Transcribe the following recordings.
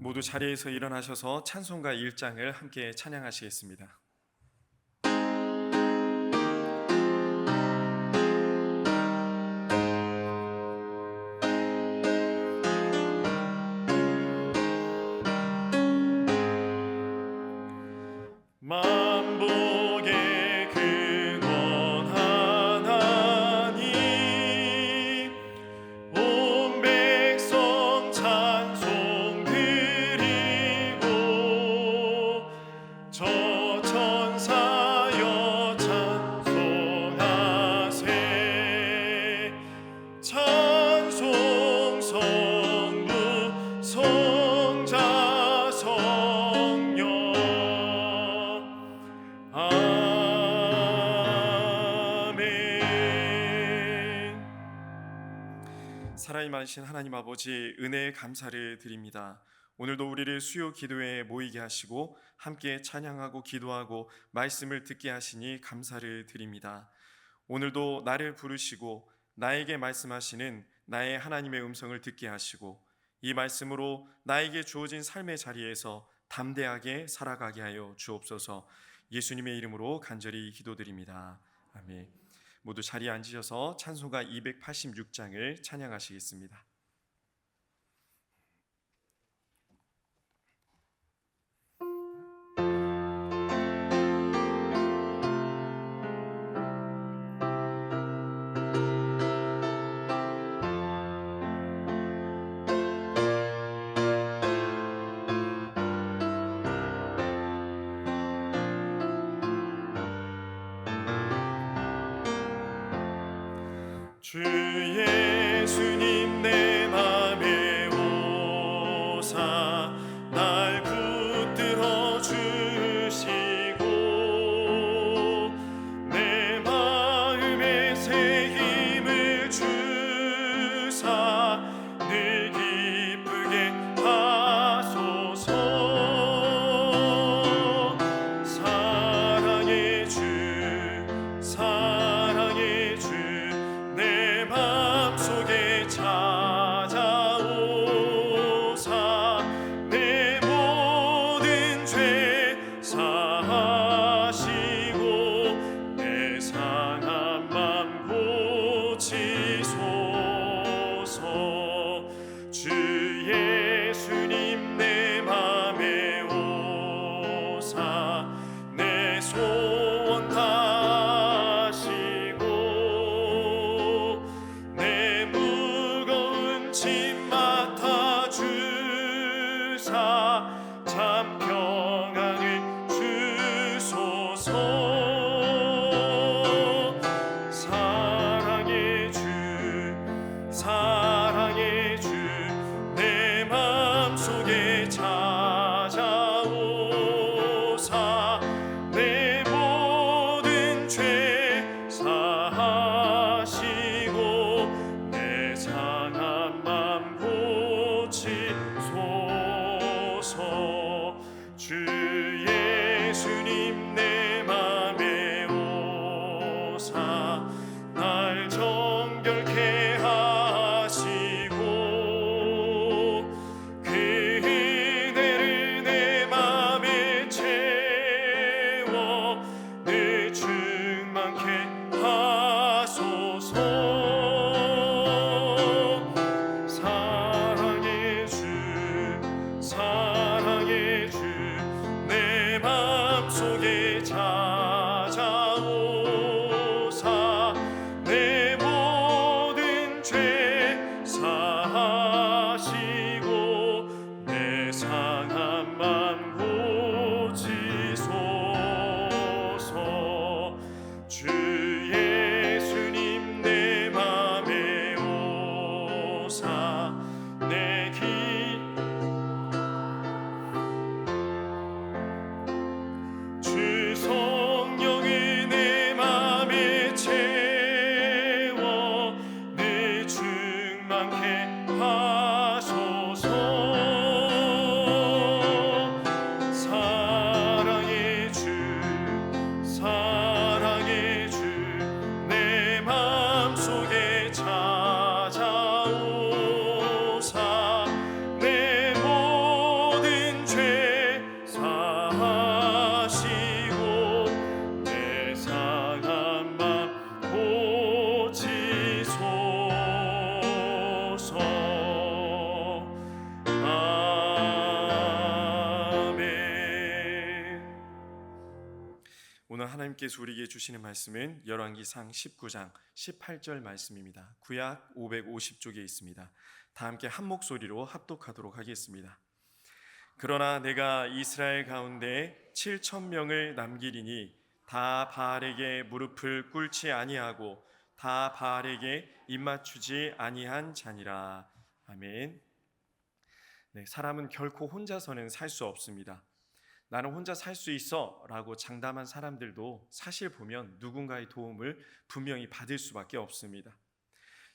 모두 자리에서 일어나셔서 찬송가 1장을 함께 찬양하시겠습니다. 만복의 근원 하나님, 온 백성 찬송 드리고 저 천사여 찬송하세. 찬송 성부 성자 성령 아멘. 사랑이 많으신 하나님 아버지, 은혜에 감사를 드립니다. 오늘도 우리를 수요 기도회에 모이게 하시고 함께 찬양하고 기도하고 말씀을 듣게 하시니 감사를 드립니다. 오늘도 나를 부르시고 나에게 말씀하시는 나의 하나님의 음성을 듣게 하시고 이 말씀으로 나에게 주어진 삶의 자리에서 담대하게 살아가게 하여 주옵소서. 예수님의 이름으로 간절히 기도드립니다. 아멘. 모두 자리에 앉으셔서 찬송가 286장을 찬양하시겠습니다. 주 예수님 내 맘에 오사 날 붙들어 주시고 내 마음에 새 힘을 주사 늘 기쁘게 하소서. 사랑의 주 사랑의 주 내 맘속에 찾아오사 내 모든 죄 사하시고 내 상한 맘 고치소서. 주 예수님 내 맘에 오사 내 소원 다 참 평안을 주소서. 사랑의 주 사랑의 주 내 맘속에 찾아오사 내 모든 죄 사하시고 내 상한 맘 고치소서. 주 예수님 내 맘에 오사 날 정결케 하시고 그 오늘 하나님께서 우리에게 주시는 말씀은 열왕기상 19장 18절 말씀입니다. 구약 550쪽에 있습니다. 다 함께 한 목소리로 합독하도록 하겠습니다. 그러나 내가 이스라엘 가운데 7,000명을 남기리니 다 바알에게 무릎을 꿇지 아니하고 다 바알에게 입맞추지 아니한 자니라. 아멘. 네, 사람은 결코 혼자서는 살 수 없습니다. 나는 혼자 살 수 있어 라고 장담한 사람들도 사실 보면 누군가의 도움을 분명히 받을 수밖에 없습니다.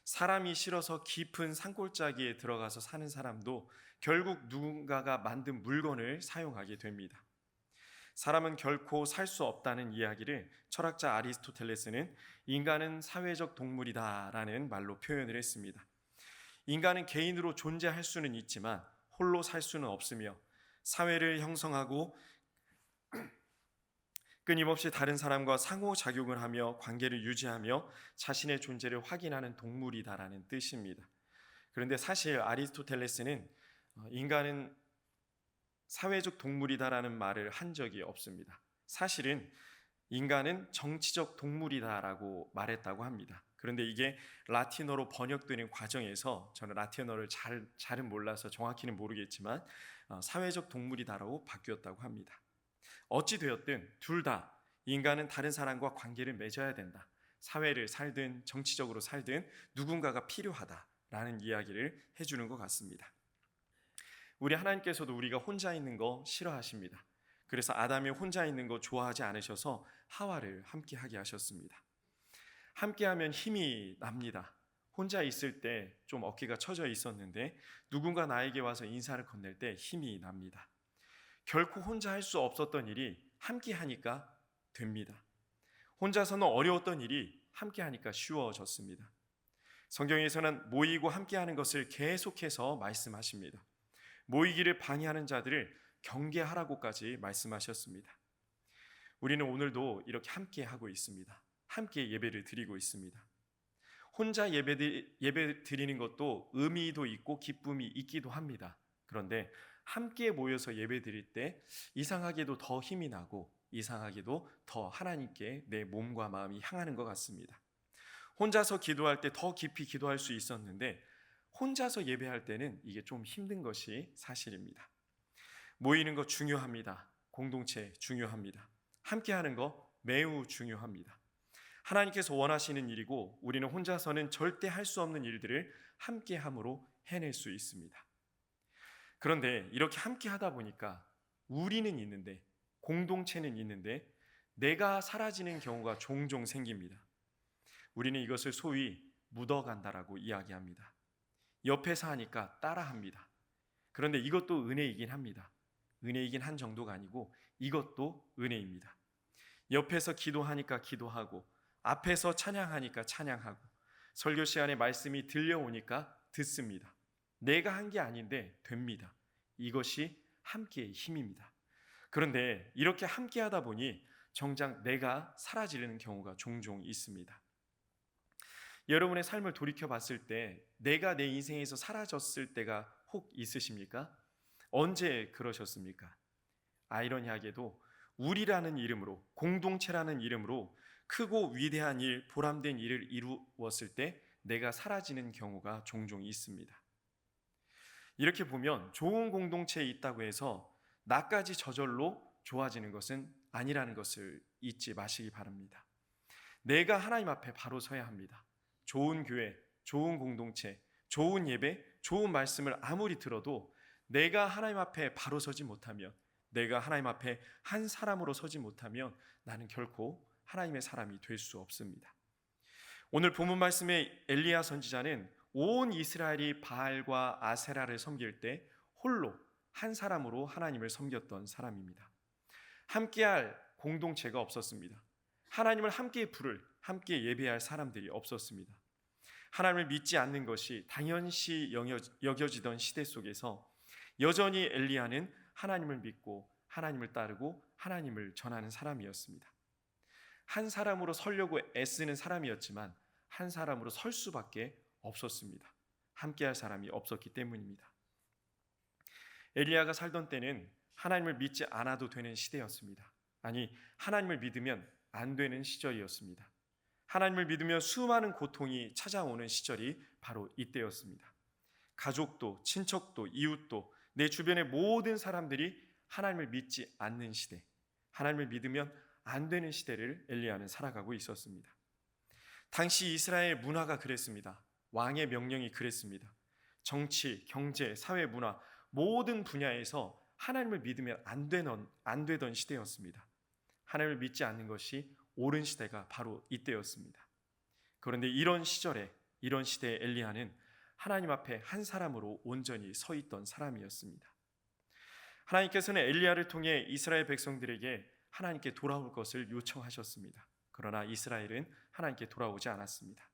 사람이 싫어서 깊은 산골짜기에 들어가서 사는 사람도 결국 누군가가 만든 물건을 사용하게 됩니다. 사람은 결코 살 수 없다는 이야기를 철학자 아리스토텔레스는 인간은 사회적 동물이다라는 말로 표현을 했습니다. 인간은 개인으로 존재할 수는 있지만 홀로 살 수는 없으며 사회를 형성하고 끊임없이 다른 사람과 상호작용을 하며 관계를 유지하며 자신의 존재를 확인하는 동물이다라는 뜻입니다. 그런데 사실 아리스토텔레스는 인간은 사회적 동물이다라는 말을 한 적이 없습니다. 사실은 인간은 정치적 동물이다라고 말했다고 합니다. 그런데 이게 라틴어로 번역되는 과정에서 저는 라틴어를 잘은 몰라서 정확히는 모르겠지만 사회적 동물이다라고 바뀌었다고 합니다. 어찌 되었든 둘 다 인간은 다른 사람과 관계를 맺어야 된다. 사회를 살든 정치적으로 살든 누군가가 필요하다라는 이야기를 해주는 것 같습니다. 우리 하나님께서도 우리가 혼자 있는 거 싫어하십니다. 그래서 아담이 혼자 있는 거 좋아하지 않으셔서 하와를 함께하게 하셨습니다. 함께하면 힘이 납니다. 혼자 있을 때 좀 어깨가 처져 있었는데 누군가 나에게 와서 인사를 건넬 때 힘이 납니다. 결코 혼자 할 수 없었던 일이 함께하니까 됩니다. 혼자서는 어려웠던 일이 함께하니까 쉬워졌습니다. 성경에서는 모이고 함께하는 것을 계속해서 말씀하십니다. 모이기를 방해하는 자들을 경계하라고까지 말씀하셨습니다. 우리는 오늘도 이렇게 함께하고 있습니다. 함께 예배를 드리고 있습니다. 혼자 예배 드리는 것도 의미도 있고 기쁨이 있기도 합니다. 그런데 함께 모여서 예배 드릴 때 이상하게도 더 힘이 나고 이상하게도 더 하나님께 내 몸과 마음이 향하는 것 같습니다. 혼자서 기도할 때 더 깊이 기도할 수 있었는데 혼자서 예배할 때는 이게 좀 힘든 것이 사실입니다. 모이는 거 중요합니다. 공동체 중요합니다. 함께하는 거 매우 중요합니다. 하나님께서 원하시는 일이고 우리는 혼자서는 절대 할 수 없는 일들을 함께함으로 해낼 수 있습니다. 그런데 이렇게 함께하다 보니까 우리는 있는데 공동체는 있는데 내가 사라지는 경우가 종종 생깁니다. 우리는 이것을 소위 묻어간다라고 이야기합니다. 옆에서 하니까 따라합니다. 그런데 이것도 은혜이긴 합니다. 은혜이긴 한 정도가 아니고 이것도 은혜입니다. 옆에서 기도하니까 기도하고 앞에서 찬양하니까 찬양하고 설교 시간에 말씀이 들려오니까 듣습니다. 내가 한 게 아닌데 됩니다. 이것이 함께의 힘입니다. 그런데 이렇게 함께하다 보니 정작 내가 사라지는 경우가 종종 있습니다. 여러분의 삶을 돌이켜 봤을 때 내가 내 인생에서 사라졌을 때가 혹 있으십니까? 언제 그러셨습니까? 아이러니하게도 우리라는 이름으로, 공동체라는 이름으로 크고 위대한 일, 보람된 일을 이루었을 때 내가 사라지는 경우가 종종 있습니다. 이렇게 보면 좋은 공동체에 있다고 해서 나까지 저절로 좋아지는 것은 아니라는 것을 잊지 마시기 바랍니다. 내가 하나님 앞에 바로 서야 합니다. 좋은 교회, 좋은 공동체, 좋은 예배, 좋은 말씀을 아무리 들어도 내가 하나님 앞에 바로 서지 못하면, 내가 하나님 앞에 한 사람으로 서지 못하면 나는 결코 하나님의 사람이 될 수 없습니다. 오늘 본문 말씀의 엘리야 선지자는 온 이스라엘이 바알과 아세라를 섬길 때 홀로 한 사람으로 하나님을 섬겼던 사람입니다. 함께할 공동체가 없었습니다. 하나님을 함께 부를, 함께 예배할 사람들이 없었습니다. 하나님을 믿지 않는 것이 당연시 여겨지던 시대 속에서 여전히 엘리야는 하나님을 믿고 하나님을 따르고 하나님을 전하는 사람이었습니다. 한 사람으로 서려고 애쓰는 사람이었지만 한 사람으로 설 수밖에 없었습니다. 함께할 사람이 없었기 때문입니다. 엘리야가 살던 때는 하나님을 믿지 않아도 되는 시대였습니다. 아니, 하나님을 믿으면 안 되는 시절이었습니다. 하나님을 믿으며 수많은 고통이 찾아오는 시절이 바로 이때였습니다. 가족도, 친척도, 이웃도, 내 주변의 모든 사람들이 하나님을 믿지 않는 시대, 하나님을 믿으면 안 되는 시대를 엘리야는 살아가고 있었습니다. 당시 이스라엘 문화가 그랬습니다. 왕의 명령이 그랬습니다. 정치, 경제, 사회, 문화 모든 분야에서 하나님을 믿으면 안 되던 시대였습니다. 하나님을 믿지 않는 것이 옳은 시대가 바로 이때였습니다. 그런데 이런 시절에, 이런 시대에 엘리야는 하나님 앞에 한 사람으로 온전히 서 있던 사람이었습니다. 하나님께서는 엘리야를 통해 이스라엘 백성들에게 하나님께 돌아올 것을 요청하셨습니다. 그러나 이스라엘은 하나님께 돌아오지 않았습니다.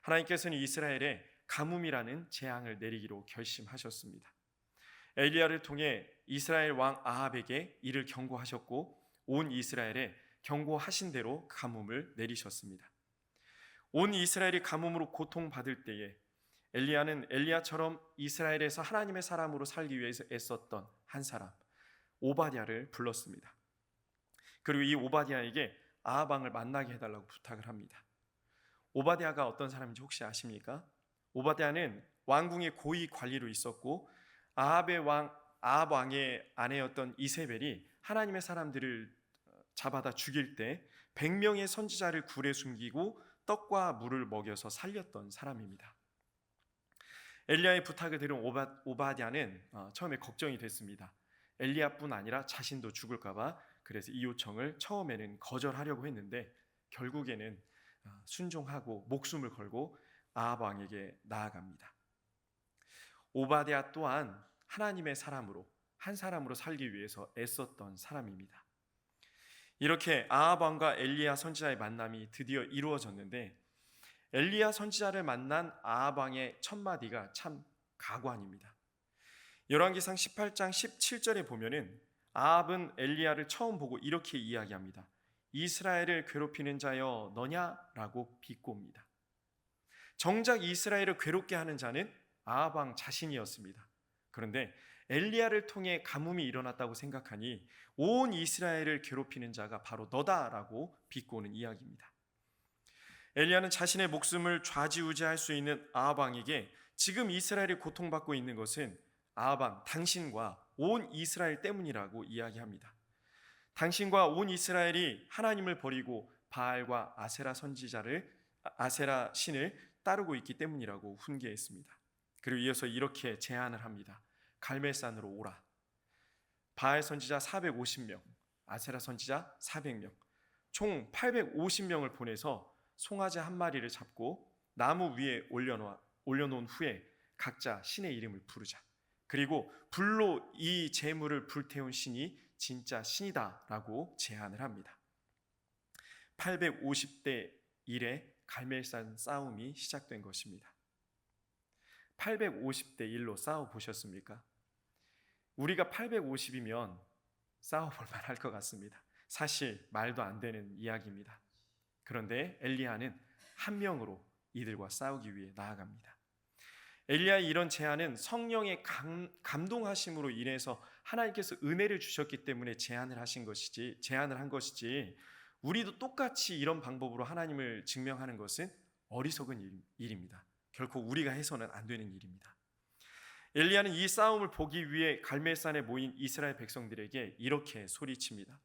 하나님께서는 이스라엘에 가뭄이라는 재앙을 내리기로 결심하셨습니다. 엘리야를 통해 이스라엘 왕 아합에게 이를 경고하셨고 온 이스라엘에 경고하신 대로 가뭄을 내리셨습니다. 온 이스라엘이 가뭄으로 고통받을 때에 엘리야는 엘리야처럼 이스라엘에서 하나님의 사람으로 살기 위해서 애썼던 한 사람 오바댜를 불렀습니다. 그리고 이 오바댜에게 아합 왕을 만나게 해달라고 부탁을 합니다. 오바댜가 어떤 사람인지 혹시 아십니까? 오바댜는 왕궁의 고위 관리로 있었고 아합 왕의 아내였던 이세벨이 하나님의 사람들을 잡아다 죽일 때 100명의 선지자를 굴에 숨기고 떡과 물을 먹여서 살렸던 사람입니다. 엘리야의 부탁을 들은 오바댜는 처음에 걱정이 됐습니다. 엘리야뿐 아니라 자신도 죽을까 봐 그래서 이 요청을 처음에는 거절하려고 했는데 결국에는 순종하고 목숨을 걸고 아합 왕에게 나아갑니다. 오바댜 또한 하나님의 사람으로 한 사람으로 살기 위해서 애썼던 사람입니다. 이렇게 아합 왕과 엘리야 선지자의 만남이 드디어 이루어졌는데 엘리야 선지자를 만난 아합 왕의 첫 마디가 참 가관입니다. 열왕기상 18장 17절에 보면은 아합은 엘리야를 처음 보고 이렇게 이야기합니다. 이스라엘을 괴롭히는 자여 너냐라고 비꼬입니다. 정작 이스라엘을 괴롭게 하는 자는 아합 왕 자신이었습니다. 그런데 엘리야를 통해 가뭄이 일어났다고 생각하니 온 이스라엘을 괴롭히는 자가 바로 너다라고 비꼬는 이야기입니다. 엘리야는 자신의 목숨을 좌지우지할 수 있는 아합 왕에게 지금 이스라엘이 고통받고 있는 것은 아합 왕 당신과 온 이스라엘 때문이라고 이야기합니다. 당신과 온 이스라엘이 하나님을 버리고 바알과 아세라 신을 따르고 있기 때문이라고 훈계했습니다. 그리고 이어서 이렇게 제안을 합니다. 갈멜산으로 오라. 바알 선지자 450명, 아세라 선지자 400명, 총 850명을 보내서 송아지 한 마리를 잡고 나무 위에 올려놓은 후에 각자 신의 이름을 부르자. 그리고 불로 이 제물을 불태운 신이 진짜 신이다라고 제안을 합니다. 850대 1의 갈멜산 싸움이 시작된 것입니다. 850대 1로 싸워보셨습니까? 우리가 850이면 싸워볼 만할 것 같습니다. 사실 말도 안 되는 이야기입니다. 그런데 엘리야는 한 명으로 이들과 싸우기 위해 나아갑니다. 엘리야의 이런 제안은 성령의 감동하심으로 인해서 하나님께서 은혜를 주셨기 때문에 제안을 한 것이지 우리도 똑같이 이런 방법으로 하나님을 증명하는 것은 어리석은 일입니다. 결코 우리가 해서는 안 되는 일입니다. 엘리야는 이 싸움을 보기 위해 갈멜산에 모인 이스라엘 백성들에게 이렇게 소리칩니다.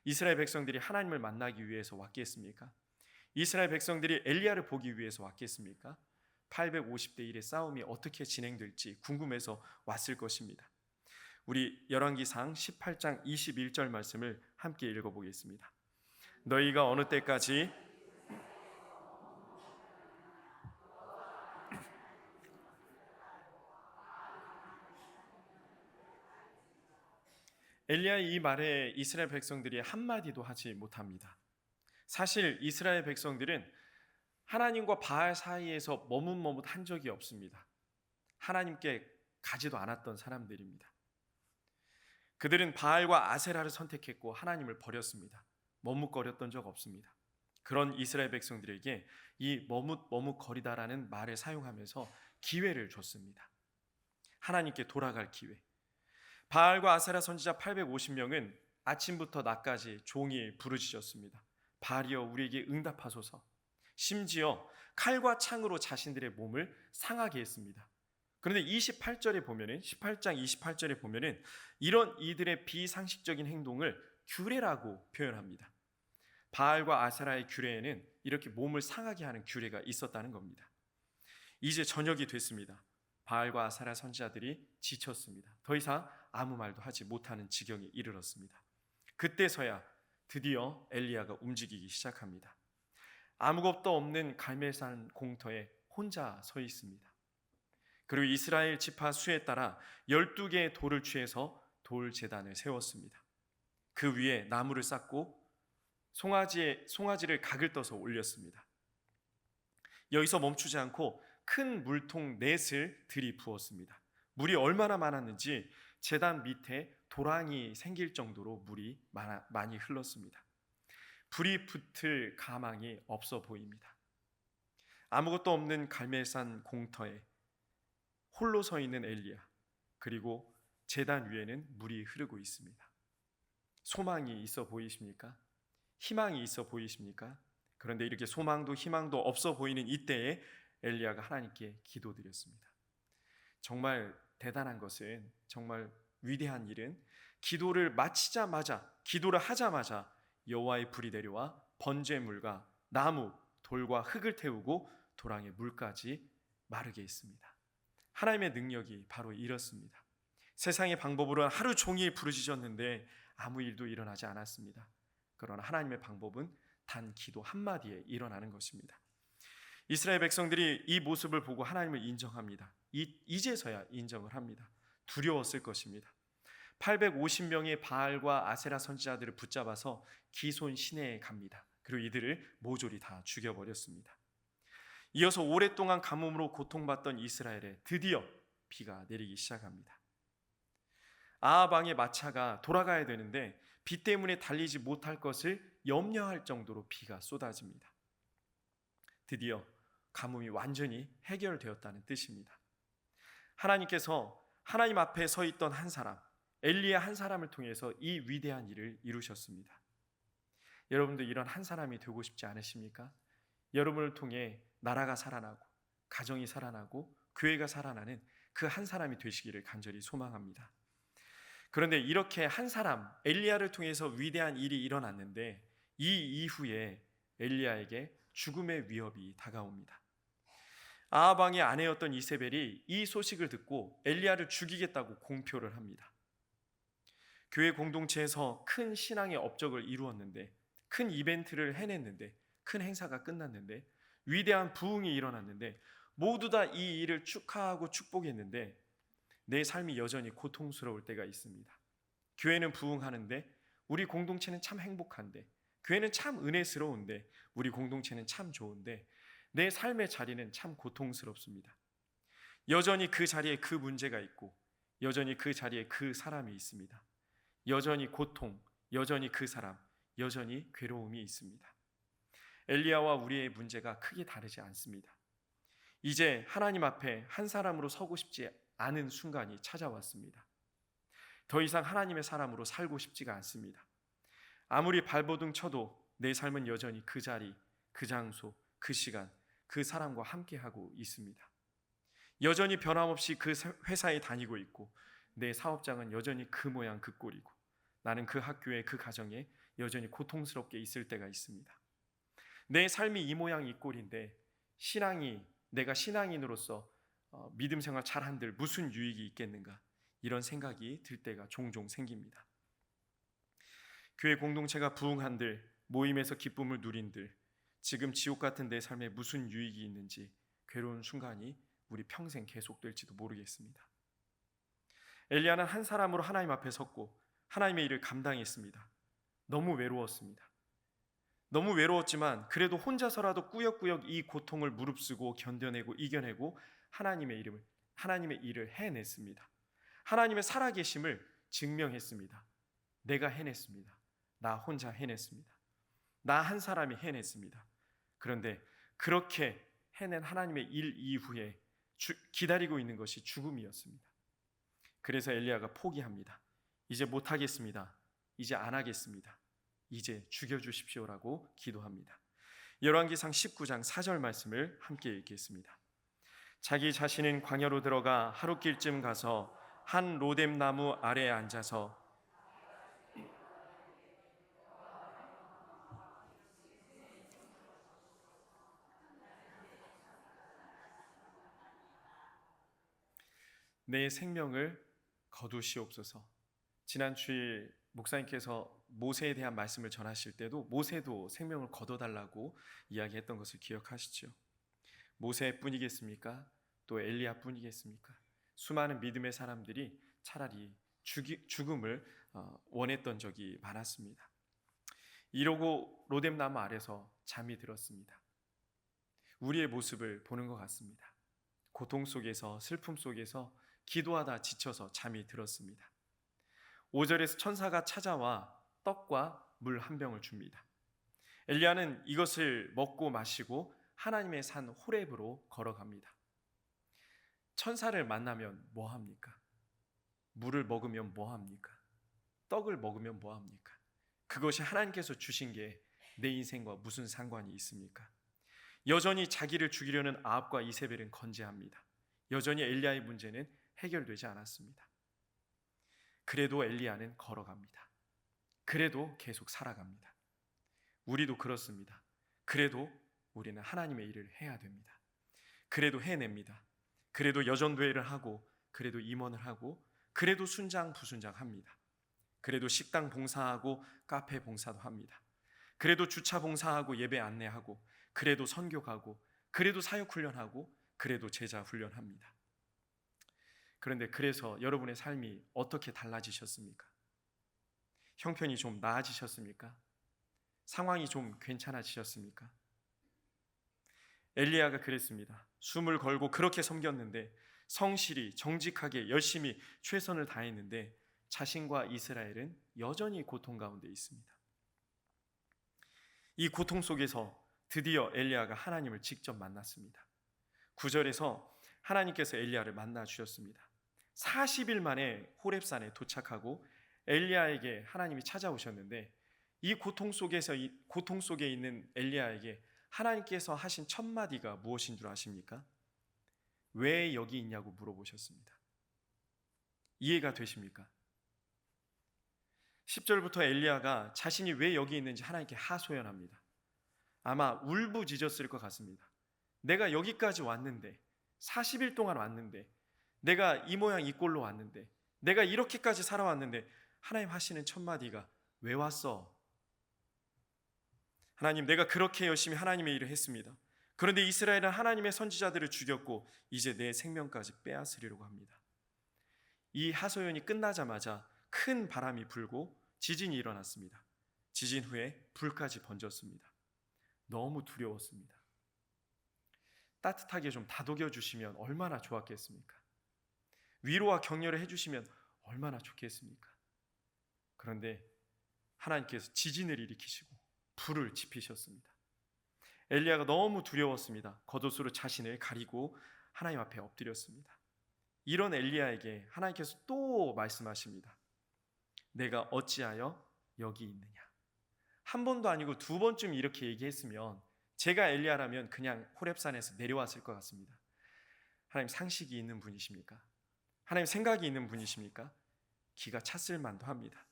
이스라엘 백성들이 하나님을 만나기 위해서 왔겠습니까? 이스라엘 백성들이 엘리야를 보기 위해서 왔겠습니까? 850대 1의 싸움이 어떻게 진행될지 궁금해서 왔을 것입니다. 우리 열왕기상 18장 21절 말씀을 함께 읽어보겠습니다. 너희가 어느 때까지 엘리야의 이 말에 이스라엘 백성들이 한마디도 하지 못합니다. 사실 이스라엘 백성들은 하나님과 바알 사이에서 머뭇머뭇한 적이 없습니다. 하나님께 가지도 않았던 사람들입니다. 그들은 바알과 아세라를 선택했고 하나님을 버렸습니다. 머뭇거렸던 적 없습니다. 그런 이스라엘 백성들에게 이 머뭇거리다라는 말을 사용하면서 기회를 줬습니다. 하나님께 돌아갈 기회. 바알과 아세라 선지자 850명은 아침부터 낮까지 종일 부르짖었습니다. 바알이여 우리에게 응답하소서. 심지어 칼과 창으로 자신들의 몸을 상하게 했습니다. 그런데 28절에 보면은 18장 28절에 보면은 이런 이들의 비상식적인 행동을 규례라고 표현합니다. 바알과 아세라의 규례에는 이렇게 몸을 상하게 하는 규례가 있었다는 겁니다. 이제 저녁이 됐습니다. 바알과 아세라 선지자들이 지쳤습니다. 더 이상 아무 말도 하지 못하는 지경에 이르렀습니다. 그때서야 드디어 엘리야가 움직이기 시작합니다. 아무것도 없는 갈멜산 공터에 혼자 서 있습니다. 그리고 이스라엘 지파 수에 따라 12개의 돌을 취해서 돌 제단을 세웠습니다. 그 위에 나무를 쌓고 송아지를 각을 떠서 올렸습니다. 여기서 멈추지 않고 큰 물통 넷을 들이부었습니다. 물이 얼마나 많았는지 제단 밑에 도랑이 생길 정도로 물이 많이 흘렀습니다. 불이 붙을 가망이 없어 보입니다. 아무것도 없는 갈멜산 공터에 홀로 서 있는 엘리야, 그리고 제단 위에는 물이 흐르고 있습니다. 소망이 있어 보이십니까? 희망이 있어 보이십니까? 그런데 이렇게 소망도 희망도 없어 보이는 이때에 엘리야가 하나님께 기도드렸습니다. 정말 대단한 것은, 정말 위대한 일은 기도를 하자마자 여호와의 불이 내려와 번제물과 나무, 돌과 흙을 태우고 도랑의 물까지 마르게 했습니다. 하나님의 능력이 바로 이렇습니다. 세상의 방법으로는 하루 종일 부르짖었는데 아무 일도 일어나지 않았습니다. 그러나 하나님의 방법은 단 기도 한마디에 일어나는 것입니다. 이스라엘 백성들이 이 모습을 보고 하나님을 인정합니다. 이제서야 인정을 합니다. 두려웠을 것입니다. 850명의 바알과 아세라 선지자들을 붙잡아서 기손 시내에 갑니다. 그리고 이들을 모조리 다 죽여버렸습니다. 이어서 오랫동안 가뭄으로 고통받던 이스라엘에 드디어 비가 내리기 시작합니다. 아합 왕의 마차가 돌아가야 되는데 비 때문에 달리지 못할 것을 염려할 정도로 비가 쏟아집니다. 드디어 가뭄이 완전히 해결되었다는 뜻입니다. 하나님께서 하나님 앞에 서 있던 한 사람, 엘리야 한 사람을 통해서 이 위대한 일을 이루셨습니다. 여러분도 이런 한 사람이 되고 싶지 않으십니까? 여러분을 통해 나라가 살아나고 가정이 살아나고 교회가 살아나는 그 한 사람이 되시기를 간절히 소망합니다. 그런데 이렇게 한 사람, 엘리야를 통해서 위대한 일이 일어났는데 이 이후에 엘리야에게 죽음의 위협이 다가옵니다. 아합 왕의 아내였던 이세벨이 이 소식을 듣고 엘리야를 죽이겠다고 공표를 합니다. 교회 공동체에서 큰 신앙의 업적을 이루었는데, 큰 이벤트를 해냈는데, 큰 행사가 끝났는데, 위대한 부흥이 일어났는데, 모두 다 이 일을 축하하고 축복했는데 내 삶이 여전히 고통스러울 때가 있습니다. 교회는 부흥하는데, 우리 공동체는 참 행복한데, 교회는 참 은혜스러운데, 우리 공동체는 참 좋은데 내 삶의 자리는 참 고통스럽습니다. 여전히 그 자리에 그 문제가 있고, 여전히 그 자리에 그 사람이 있습니다. 여전히 고통, 여전히 그 사람, 여전히 괴로움이 있습니다. 엘리야와 우리의 문제가 크게 다르지 않습니다. 이제 하나님 앞에 한 사람으로 서고 싶지 않은 순간이 찾아왔습니다. 더 이상 하나님의 사람으로 살고 싶지가 않습니다. 아무리 발버둥 쳐도 내 삶은 여전히 그 자리, 그 장소, 그 시간, 그 사람과 함께하고 있습니다. 여전히 변함없이 그 회사에 다니고 있고, 내 사업장은 여전히 그 모양 그 꼴이고, 나는 그 학교에 그 가정에 여전히 고통스럽게 있을 때가 있습니다. 내 삶이 이 모양 이 꼴인데 내가 신앙인으로서 믿음 생활 잘한들 무슨 유익이 있겠는가, 이런 생각이 들 때가 종종 생깁니다. 교회 공동체가 부흥한들, 모임에서 기쁨을 누린들, 지금 지옥 같은 내 삶에 무슨 유익이 있는지 괴로운 순간이 우리 평생 계속될지도 모르겠습니다. 엘리야는 한 사람으로 하나님 앞에 섰고 하나님의 일을 감당했습니다. 너무 외로웠습니다. 너무 외로웠지만 그래도 혼자서라도 꾸역꾸역 이 고통을 무릅쓰고 견뎌내고 이겨내고 하나님의 일을 해냈습니다. 하나님의 살아계심을 증명했습니다. 내가 해냈습니다. 나 혼자 해냈습니다. 나 한 사람이 해냈습니다. 그런데 그렇게 해낸 하나님의 일 이후에 기다리고 있는 것이 죽음이었습니다. 그래서 엘리야가 포기합니다. 이제 못하겠습니다. 이제 안 하겠습니다. 이제 죽여주십시오라고 기도합니다. 열왕기상 19장 4절 말씀을 함께 읽겠습니다. 자기 자신은 광야로 들어가 하룻길쯤 가서 한 로뎀 나무 아래에 앉아서 내 생명을 거두시옵소서. 지난 주일 목사님께서 모세에 대한 말씀을 전하실 때도 모세도 생명을 거둬달라고 이야기했던 것을 기억하시죠? 모세뿐이겠습니까? 또 엘리야뿐이겠습니까? 수많은 믿음의 사람들이 차라리 죽음을 원했던 적이 많았습니다. 이러고 로뎀 나무 아래서 잠이 들었습니다. 우리의 모습을 보는 것 같습니다. 고통 속에서, 슬픔 속에서 기도하다 지쳐서 잠이 들었습니다. 5절에서 천사가 찾아와 떡과 물 한 병을 줍니다. 엘리야는 이것을 먹고 마시고 하나님의 산 호렙으로 걸어갑니다. 천사를 만나면 뭐 합니까? 물을 먹으면 뭐 합니까? 떡을 먹으면 뭐 합니까? 그것이 하나님께서 주신 게 내 인생과 무슨 상관이 있습니까? 여전히 자기를 죽이려는 아합과 이세벨은 건재합니다. 여전히 엘리야의 문제는 해결되지 않았습니다. 그래도 엘리야는 걸어갑니다. 그래도 계속 살아갑니다. 우리도 그렇습니다. 그래도 우리는 하나님의 일을 해야 됩니다. 그래도 해냅니다. 그래도 여전도회를 하고, 그래도 임원을 하고, 그래도 순장 부순장 합니다. 그래도 식당 봉사하고 카페 봉사도 합니다. 그래도 주차 봉사하고 예배 안내하고, 그래도 선교 가고, 그래도 사역 훈련하고, 그래도 제자 훈련합니다. 그런데 그래서 여러분의 삶이 어떻게 달라지셨습니까? 형편이 좀 나아지셨습니까? 상황이 좀 괜찮아지셨습니까? 엘리야가 그랬습니다. 숨을 걸고 그렇게 섬겼는데, 성실히 정직하게 열심히 최선을 다했는데 자신과 이스라엘은 여전히 고통 가운데 있습니다. 이 고통 속에서 드디어 엘리야가 하나님을 직접 만났습니다. 9절에서 하나님께서 엘리야를 만나 주셨습니다. 40일 만에 호렙산에 도착하고 엘리야에게 하나님이 찾아오셨는데, 이 고통 속에 있는 엘리야에게 하나님께서 하신 첫 마디가 무엇인 줄 아십니까? 왜 여기 있냐고 물어보셨습니다. 이해가 되십니까? 10절부터 엘리야가 자신이 왜 여기 있는지 하나님께 하소연합니다. 아마 울부짖었을 것 같습니다. 내가 여기까지 왔는데, 40일 동안 왔는데, 내가 이 모양 이 꼴로 왔는데, 내가 이렇게까지 살아왔는데 하나님 하시는 첫 마디가 왜 왔어? 하나님, 내가 그렇게 열심히 하나님의 일을 했습니다. 그런데 이스라엘은 하나님의 선지자들을 죽였고 이제 내 생명까지 빼앗으려고 합니다. 이 하소연이 끝나자마자 큰 바람이 불고 지진이 일어났습니다. 지진 후에 불까지 번졌습니다. 너무 두려웠습니다. 따뜻하게 좀 다독여 주시면 얼마나 좋았겠습니까? 위로와 격려를 해주시면 얼마나 좋겠습니까? 그런데 하나님께서 지진을 일으키시고 불을 지피셨습니다. 엘리야가 너무 두려웠습니다. 겉옷으로 자신을 가리고 하나님 앞에 엎드렸습니다. 이런 엘리야에게 하나님께서 또 말씀하십니다. 내가 어찌하여 여기 있느냐? 한 번도 아니고 두 번쯤 이렇게 얘기했으면 제가 엘리야라면 그냥 호렙산에서 내려왔을 것 같습니다. 하나님 상식이 있는 분이십니까? 하나님 생각이 있는 분이십니까? 기가 찼을 만도 합니다.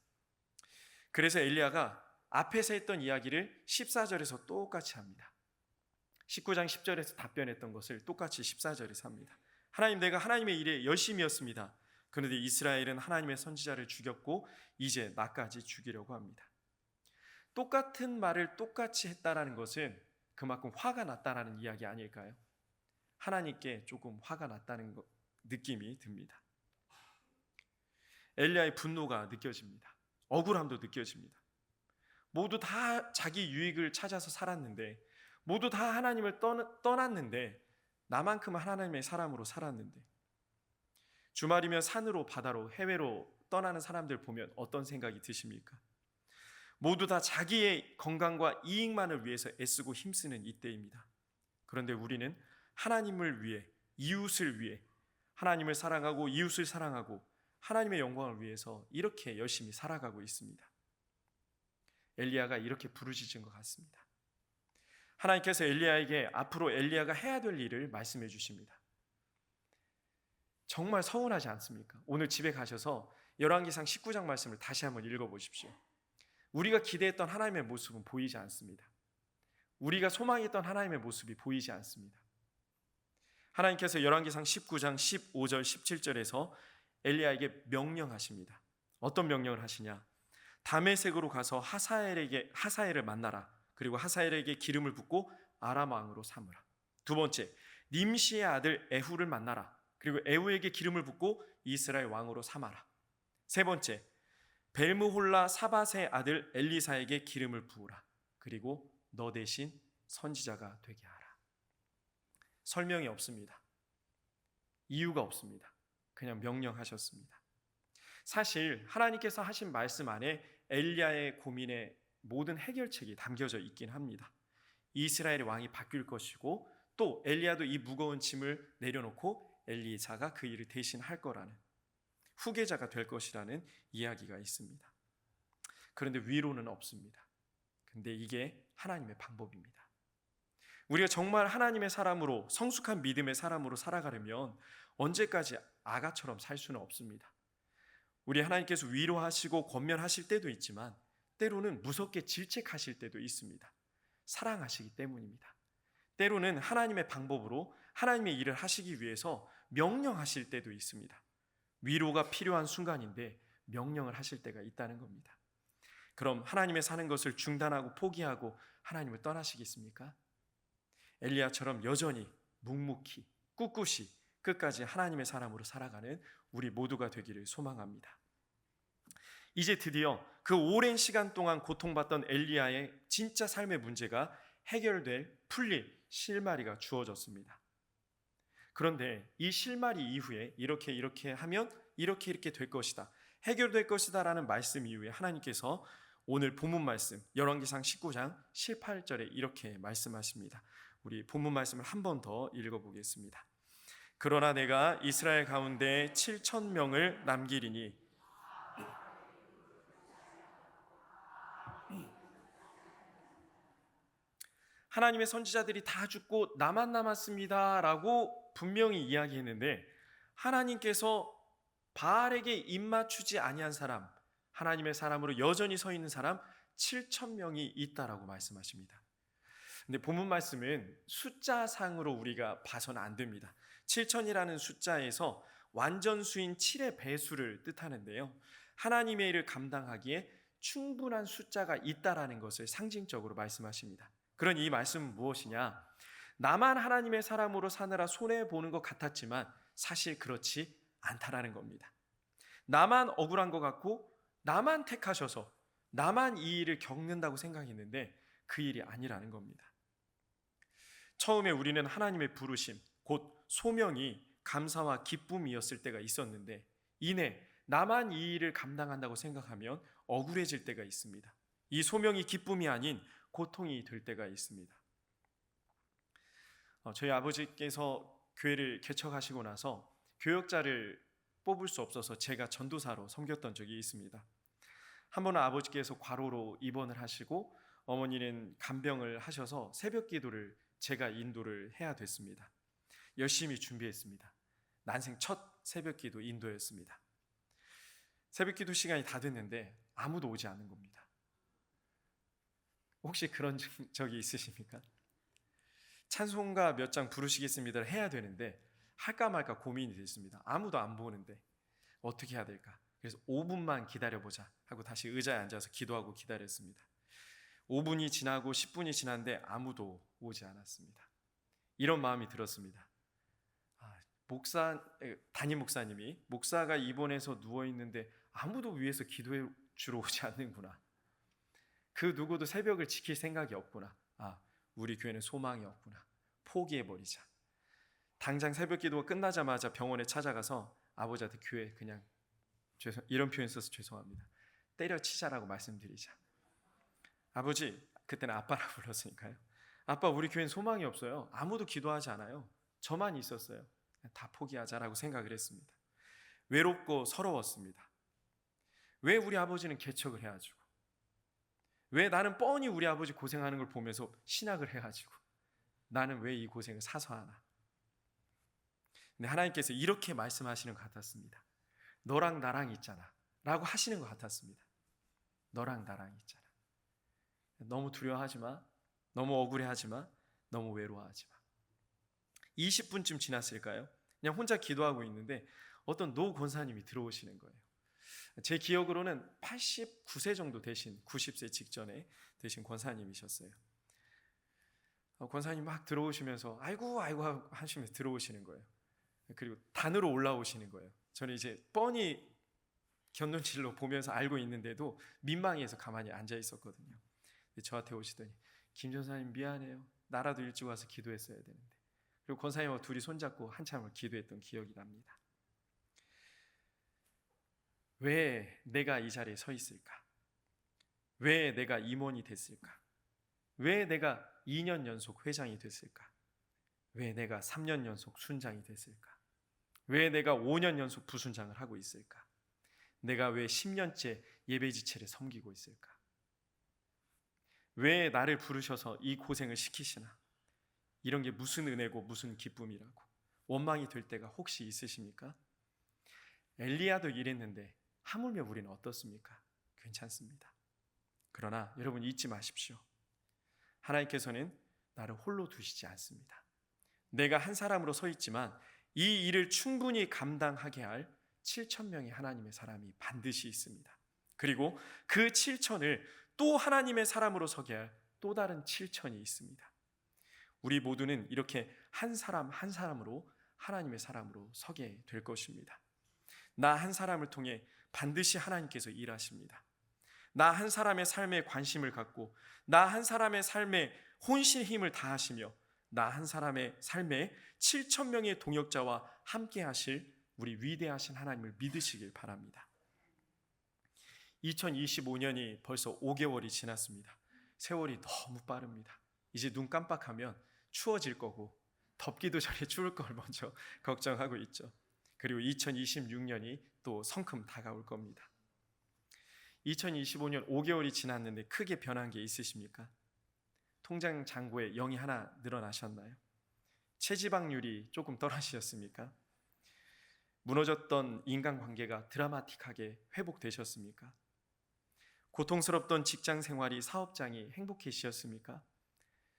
그래서 엘리야가 앞에서 했던 이야기를 14절에서 똑같이 합니다. 19장 10절에서 답변했던 것을 똑같이 14절에서 합니다. 하나님, 내가 하나님의 일에 열심이었습니다. 그런데 이스라엘은 하나님의 선지자를 죽였고 이제 나까지 죽이려고 합니다. 똑같은 말을 똑같이 했다라는 것은 그만큼 화가 났다라는 이야기 아닐까요? 하나님께 조금 화가 났다는 느낌이 듭니다. 엘리야의 분노가 느껴집니다. 억울함도 느껴집니다. 모두 다 자기 유익을 찾아서 살았는데, 모두 다 하나님을 떠났는데, 나만큼은 하나님의 사람으로 살았는데, 주말이면 산으로 바다로 해외로 떠나는 사람들 보면 어떤 생각이 드십니까? 모두 다 자기의 건강과 이익만을 위해서 애쓰고 힘쓰는 이때입니다. 그런데 우리는 하나님을 위해, 이웃을 위해, 하나님을 사랑하고 이웃을 사랑하고 하나님의 영광을 위해서 이렇게 열심히 살아가고 있습니다. 엘리야가 이렇게 부르짖은 것 같습니다. 하나님께서 엘리야에게 앞으로 엘리야가 해야 될 일을 말씀해 주십니다. 정말 서운하지 않습니까? 오늘 집에 가셔서 열왕기상 19장 말씀을 다시 한번 읽어보십시오. 우리가 기대했던 하나님의 모습은 보이지 않습니다. 우리가 소망했던 하나님의 모습이 보이지 않습니다. 하나님께서 열왕기상 19장 15절 17절에서 엘리야에게 명령하십니다. 어떤 명령을 하시냐? 다메섹으로 가서 하사엘을 만나라. 그리고 하사엘에게 기름을 붓고 아람 왕으로 삼으라. 두 번째, 님시의 아들 에후를 만나라. 그리고 에후에게 기름을 붓고 이스라엘 왕으로 삼아라. 세 번째, 벨무홀라 사밧의 아들 엘리사에게 기름을 부으라. 그리고 너 대신 선지자가 되게 하라. 설명이 없습니다. 이유가 없습니다. 그냥 명령하셨습니다. 사실 하나님께서 하신 말씀 안에 엘리야의 고민의 모든 해결책이 담겨져 있긴 합니다. 이스라엘의 왕이 바뀔 것이고 또 엘리야도 이 무거운 짐을 내려놓고 엘리사가 그 일을 대신 할 거라는, 후계자가 될 것이라는 이야기가 있습니다. 그런데 위로는 없습니다. 근데 이게 하나님의 방법입니다. 우리가 정말 하나님의 사람으로, 성숙한 믿음의 사람으로 살아가려면 언제까지 아가처럼 살 수는 없습니다. 우리 하나님께서 위로하시고 권면하실 때도 있지만 때로는 무섭게 질책하실 때도 있습니다. 사랑하시기 때문입니다. 때로는 하나님의 방법으로 하나님의 일을 하시기 위해서 명령하실 때도 있습니다. 위로가 필요한 순간인데 명령을 하실 때가 있다는 겁니다. 그럼 하나님의 사는 것을 중단하고 포기하고 하나님을 떠나시겠습니까? 엘리야처럼 여전히 묵묵히 꿋꿋이 끝까지 하나님의 사람으로 살아가는 우리 모두가 되기를 소망합니다. 이제 드디어 그 오랜 시간 동안 고통받던 엘리야의 진짜 삶의 문제가 풀릴 실마리가 주어졌습니다. 그런데 이 실마리 이후에 이렇게 하면 이렇게 될 것이다, 해결될 것이다 라는 말씀 이후에 하나님께서 오늘 본문 말씀 열왕기상 19장 18절에 이렇게 말씀하십니다. 우리 본문 말씀을 한 번 더 읽어보겠습니다. 그러나 내가 이스라엘 가운데 7,000명을 남기리니 하나님의 선지자들이 다 죽고 나만 남았습니다 라고 분명히 이야기했는데 하나님께서 바알에게 입맞추지 아니한 사람, 하나님의 사람으로 여전히 서 있는 사람 7,000명이 있다라고 말씀하십니다. 근데 본문 말씀은 숫자상으로 우리가 봐서는 안 됩니다. 7,000이라는 숫자에서 완전수인 7의 배수를 뜻하는데요, 하나님의 일을 감당하기에 충분한 숫자가 있다라는 것을 상징적으로 말씀하십니다. 그런 이 말씀은 무엇이냐? 나만 하나님의 사람으로 사느라 손해보는 것 같았지만 사실 그렇지 않다라는 겁니다. 나만 억울한 것 같고 나만 택하셔서 나만 이 일을 겪는다고 생각했는데 그 일이 아니라는 겁니다. 처음에 우리는 하나님의 부르심, 곧 소명이 감사와 기쁨이었을 때가 있었는데 이내 나만 이 일을 감당한다고 생각하면 억울해질 때가 있습니다. 이 소명이 기쁨이 아닌 고통이 될 때가 있습니다. 저희 아버지께서 교회를 개척하시고 나서 교역자를 뽑을 수 없어서 제가 전도사로 섬겼던 적이 있습니다. 한 번은 아버지께서 과로로 입원을 하시고 어머니는 간병을 하셔서 새벽 기도를 제가 인도를 해야 됐습니다. 열심히 준비했습니다. 난생 첫 새벽 기도 인도였습니다. 새벽 기도 시간이 다 됐는데 아무도 오지 않는 겁니다. 혹시 그런 적이 있으십니까? 찬송가 몇 장 부르시겠습니다를 해야 되는데 할까 말까 고민이 됐습니다. 아무도 안 보는데 어떻게 해야 될까? 그래서 5분만 기다려보자 하고 다시 의자에 앉아서 기도하고 기다렸습니다. 5분이 지나고 10분이 지났는데 아무도 오지 않았습니다. 이런 마음이 들었습니다. 담임 목사님이 목사가 입원해서 누워있는데 아무도 위에서 기도해 주러 오지 않는구나. 그 누구도 새벽을 지킬 생각이 없구나. 우리 교회는 소망이 없구나. 포기해버리자. 당장 새벽 기도가 끝나자마자 병원에 찾아가서 아버지한테 교회 그냥 이런 표현 써서 죄송합니다. 때려치자라고 말씀드리자. 아버지, 그때는 아빠라고 불렀으니까요. 아빠, 우리 교회는 소망이 없어요. 아무도 기도하지 않아요. 저만 있었어요. 다 포기하자라고 생각을 했습니다. 외롭고 서러웠습니다. 왜 우리 아버지는 개척을 해야죠? 왜 나는 뻔히 우리 아버지 고생하는 걸 보면서 신학을 해가지고 나는 왜 이 고생을 사서 하나? 근데 하나님께서 이렇게 말씀하시는 것 같았습니다. 너랑 나랑 있잖아 라고 하시는 것 같았습니다. 너랑 나랑 있잖아. 너무 두려워하지 마. 너무 억울해하지 마. 너무 외로워하지 마. 20분쯤 지났을까요? 그냥 혼자 기도하고 있는데 어떤 노 권사님이 들어오시는 거예요. 제 기억으로는 89세 정도 되신, 90세 직전에 되신 권사님이셨어요. 권사님 막 들어오시면서 아이고 아이고 하시면서 들어오시는 거예요. 그리고 단으로 올라오시는 거예요. 저는 이제 뻔히 견눈질로 보면서 알고 있는데도 민망해서 가만히 앉아 있었거든요. 저한테 오시더니 김 전사님 미안해요. 나라도 일찍 와서 기도했어야 되는데. 그리고 권사님하고 둘이 손잡고 한참을 기도했던 기억이 납니다. 왜 내가 이 자리에 서 있을까? 왜 내가 임원이 됐을까? 왜 내가 2년 연속 회장이 됐을까? 왜 내가 3년 연속 순장이 됐을까? 왜 내가 5년 연속 부순장을 하고 있을까? 내가 왜 10년째 예배 지체를 섬기고 있을까? 왜 나를 부르셔서 이 고생을 시키시나? 이런 게 무슨 은혜고 무슨 기쁨이라고 원망이 될 때가 혹시 있으십니까? 엘리야도 이랬는데 하물며 우리는 어떻습니까? 괜찮습니다. 그러나 여러분 잊지 마십시오. 하나님께서는 나를 홀로 두시지 않습니다. 내가 한 사람으로 서 있지만 이 일을 충분히 감당하게 할 7,000명의 하나님의 사람이 반드시 있습니다. 그리고 그 7,000을 또 하나님의 사람으로 서게 할 또 다른 7,000이 있습니다. 우리 모두는 이렇게 한 사람 한 사람으로 하나님의 사람으로 서게 될 것입니다. 나 한 사람을 통해 반드시 하나님께서 일하십니다. 나 한 사람의 삶에 관심을 갖고 나 한 사람의 삶에 혼신의 힘을 다하시며 나 한 사람의 삶에 7,000명의 동역자와 함께 하실 우리 위대하신 하나님을 믿으시길 바랍니다. 2025년이 벌써 5개월이 지났습니다. 세월이 너무 빠릅니다. 이제 눈 깜빡하면 추워질 거고 덥기도 전에 추울 걸 먼저 걱정하고 있죠. 그리고 2026년이 또 성큼 다가올 겁니다. 2025년 5개월이 지났는데 크게 변한 게 있으십니까? 통장 잔고에 0이 하나 늘어나셨나요? 체지방률이 조금 떨어지셨습니까? 무너졌던 인간관계가 드라마틱하게 회복되셨습니까? 고통스럽던 직장 생활이 사업장이 행복해지셨습니까?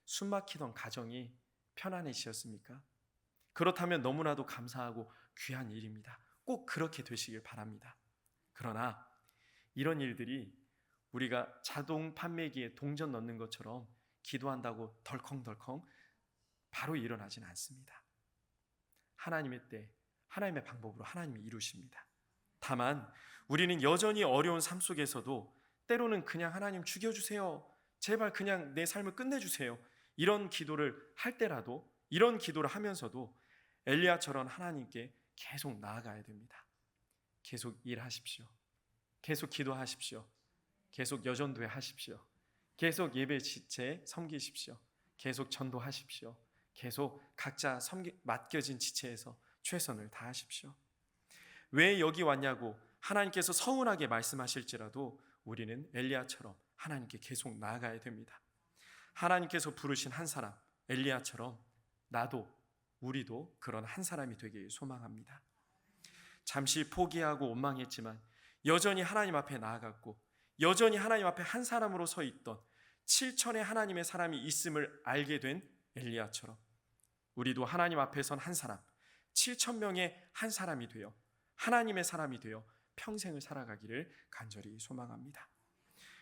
숨막히던 가정이 편안해지셨습니까? 그렇다면 너무나도 감사하고 귀한 일입니다. 꼭 그렇게 되시길 바랍니다. 그러나 이런 일들이 우리가 자동 판매기에 동전 넣는 것처럼 기도한다고 덜컹덜컹 바로 일어나진 않습니다. 하나님의 때, 하나님의 방법으로 하나님이 이루십니다. 다만 우리는 여전히 어려운 삶 속에서도 때로는 그냥 하나님 죽여주세요. 제발 그냥 내 삶을 끝내주세요. 이런 기도를 할 때라도, 이런 기도를 하면서도 엘리야처럼 하나님께 계속 나아가야 됩니다. 계속 일하십시오. 계속 기도하십시오. 계속 여전도회 하십시오. 계속 예배 지체 섬기십시오. 계속 전도하십시오. 계속 각자 맡겨진 지체에서 최선을 다하십시오. 왜 여기 왔냐고 하나님께서 서운하게 말씀하실지라도 우리는 엘리야처럼 하나님께 계속 나아가야 됩니다. 하나님께서 부르신 한 사람 엘리야처럼 나도 우리도 그런 한 사람이 되길 소망합니다. 잠시 포기하고 원망했지만 여전히 하나님 앞에 나아갔고 여전히 하나님 앞에 한 사람으로 서 있던 7,000의 하나님의 사람이 있음을 알게 된 엘리야처럼 우리도 하나님 앞에 선 한 사람 7,000명의 한 사람이 되어 하나님의 사람이 되어 평생을 살아가기를 간절히 소망합니다.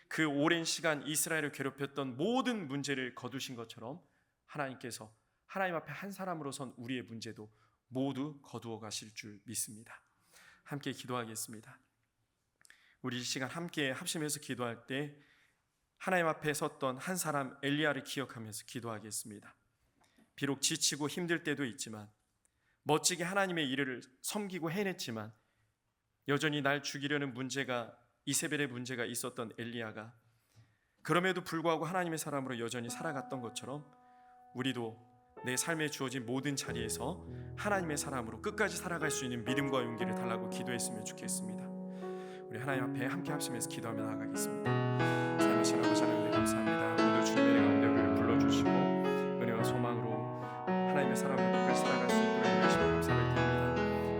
그 오랜 시간 이스라엘을 괴롭혔던 모든 문제를 거두신 것처럼 하나님께서 하나님 앞에 한 사람으로 선 우리의 문제도 모두 거두어 가실 줄 믿습니다. 함께 기도하겠습니다. 우리 이 시간 함께 합심해서 기도할 때 하나님 앞에 섰던 한 사람 엘리야를 기억하면서 기도하겠습니다. 비록 지치고 힘들 때도 있지만 멋지게 하나님의 일을 섬기고 해냈지만 여전히 날 죽이려는 문제가 이세벨의 문제가 있었던 엘리야가 그럼에도 불구하고 하나님의 사람으로 여전히 살아갔던 것처럼 우리도 내 삶에 주어진 모든 자리에서 하나님의 사람으로 끝까지 살아갈 수 있는 믿음과 용기를 달라고 기도했으면 좋겠습니다. 우리 하나님 앞에 함께 합심해서 기도하며 나아가겠습니다. 살아계신 아버지 하나님 감사합니다. 오늘 주님의 은혜 가운데 우리를 불러주시고 은혜와 소망으로 하나님의 사람으로 끝까지 살아갈 수 있도록 인도하시며 감사를 드립니다.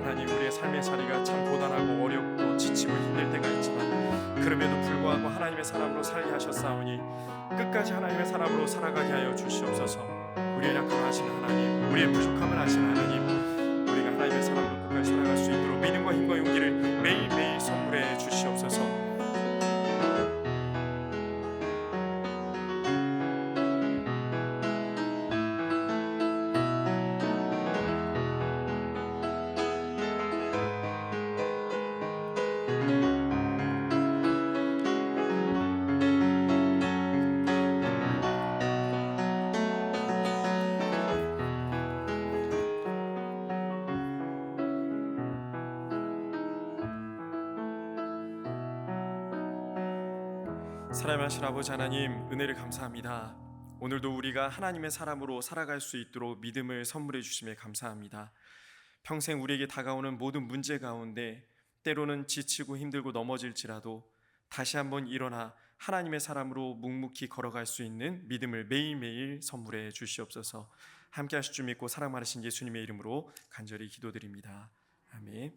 하나님, 우리의 삶의 자리가 참 고단하고 어렵고 지치고 힘들 때가 있지만 그럼에도 불구하고 하나님의 사람으로 살게 하셨사오니 끝까지 하나님의 사람으로 살아가게 하여 주시옵소서. 우리의 약함을 아시는 하나님, 우리의 부족함을 아시는 하나님, 우리가 하나님의 사람으로 끝까지 살아갈 수 있도록 믿음과 힘과 용기를 매일매일 선물해 주시옵소서. 사랑하신 아버지 하나님, 은혜를 감사합니다. 오늘도 우리가 하나님의 사람으로 살아갈 수 있도록 믿음을 선물해 주심에 감사합니다. 평생 우리에게 다가오는 모든 문제 가운데 때로는 지치고 힘들고 넘어질지라도 다시 한번 일어나 하나님의 사람으로 묵묵히 걸어갈 수 있는 믿음을 매일매일 선물해 주시옵소서. 함께 하실 줄 믿고 사랑 많으신 예수님의 이름으로 간절히 기도드립니다. 아멘.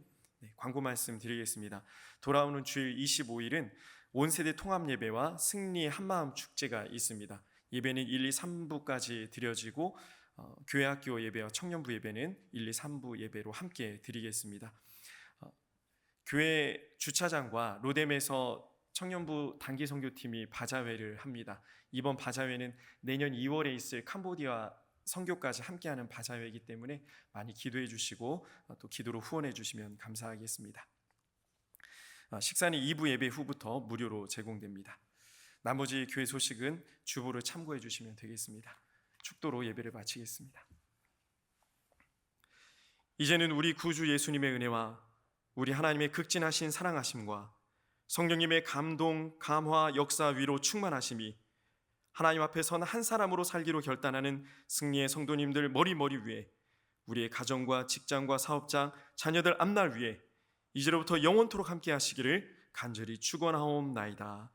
광고 말씀 드리겠습니다. 돌아오는 주일 25일은 온세대 통합 예배와 승리의 한마음 축제가 있습니다. 예배는 1, 2, 3부까지 드려지고 교회 학교 예배와 청년부 예배는 1, 2, 3부 예배로 함께 드리겠습니다. 교회 주차장과 로뎀에서 청년부 단기 선교팀이 바자회를 합니다. 이번 바자회는 내년 2월에 있을 캄보디아 선교까지 함께하는 바자회이기 때문에 많이 기도해 주시고 또 기도로 후원해 주시면 감사하겠습니다. 식사는 2부 예배 후부터 무료로 제공됩니다. 나머지 교회 소식은 주보를 참고해 주시면 되겠습니다. 축도로 예배를 마치겠습니다. 이제는 우리 구주 예수님의 은혜와 우리 하나님의 극진하신 사랑하심과 성령님의 감동, 감화, 역사, 위로 충만하심이 하나님 앞에 선 한 사람으로 살기로 결단하는 승리의 성도님들 머리 위에, 우리의 가정과 직장과 사업장, 자녀들 앞날 위에 이제로부터 영원토록 함께 하시기를 간절히 축원하옵나이다.